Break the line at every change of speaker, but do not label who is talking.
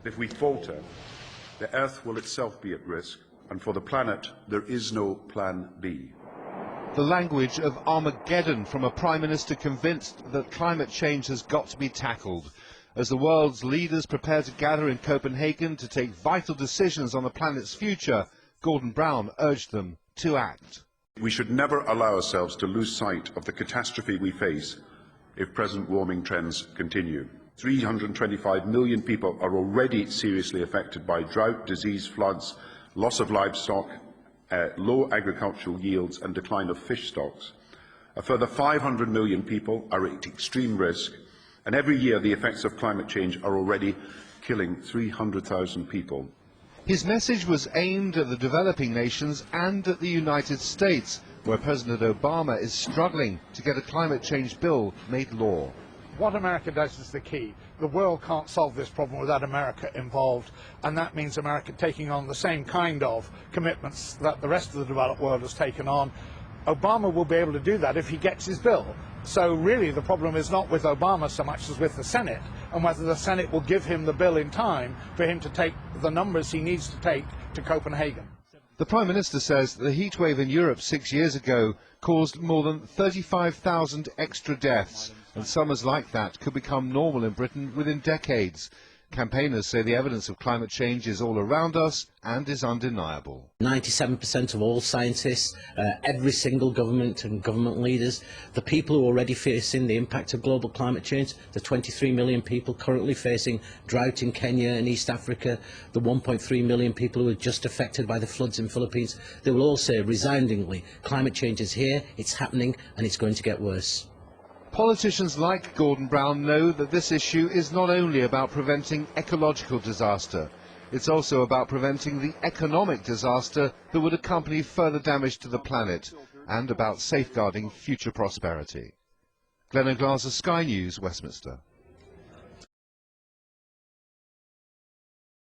If we falter, the Earth will itself be at risk, and for the planet, there is no plan B.
The language of Armageddon from a Prime Minister convinced that climate change has got to be tackled. As the world's leaders prepare to gather in Copenhagen to take vital decisions on the planet's future, Gordon Brown urged them to act.
We should never allow ourselves to lose sight of the catastrophe we face if present warming trends continue. 325 million people are already seriously affected by drought, disease, floods, loss of livestock, low agricultural yields and decline of fish stocks. A further 500 million people are at extreme risk, and every year the effects of climate change are already killing 300,000 people.
His message was aimed at the developing nations and at the United States, where President Obama is struggling to get a climate change bill made law.
What America does is the key. The world can't solve this problem without America involved, and that means America taking on the same kind of commitments that the rest of the developed world has taken on. Obama will be able to do that if he gets his bill. So really the problem is not with Obama so much as with the Senate, and whether the Senate will give him the bill in time for him to take the numbers he needs to take to Copenhagen.
The Prime Minister says the heatwave in Europe 6 years ago caused more than 35,000 extra deaths, and summers like that could become normal in Britain within decades. Campaigners say the evidence of climate change is all around us and is undeniable.
97% of all scientists, every single government and government leaders, the people who are already facing the impact of global climate change, the 23 million people currently facing drought in Kenya and East Africa, the 1.3 million people who are just affected by the floods in Philippines, they will all say resoundingly, climate change is here, it's happening and it's going to get worse.
Politicians like Gordon Brown know that this issue is not only about preventing ecological disaster, it's also about preventing the economic disaster that would accompany further damage to the planet, and about safeguarding future prosperity. Glenn O'Glaser, Sky News, Westminster.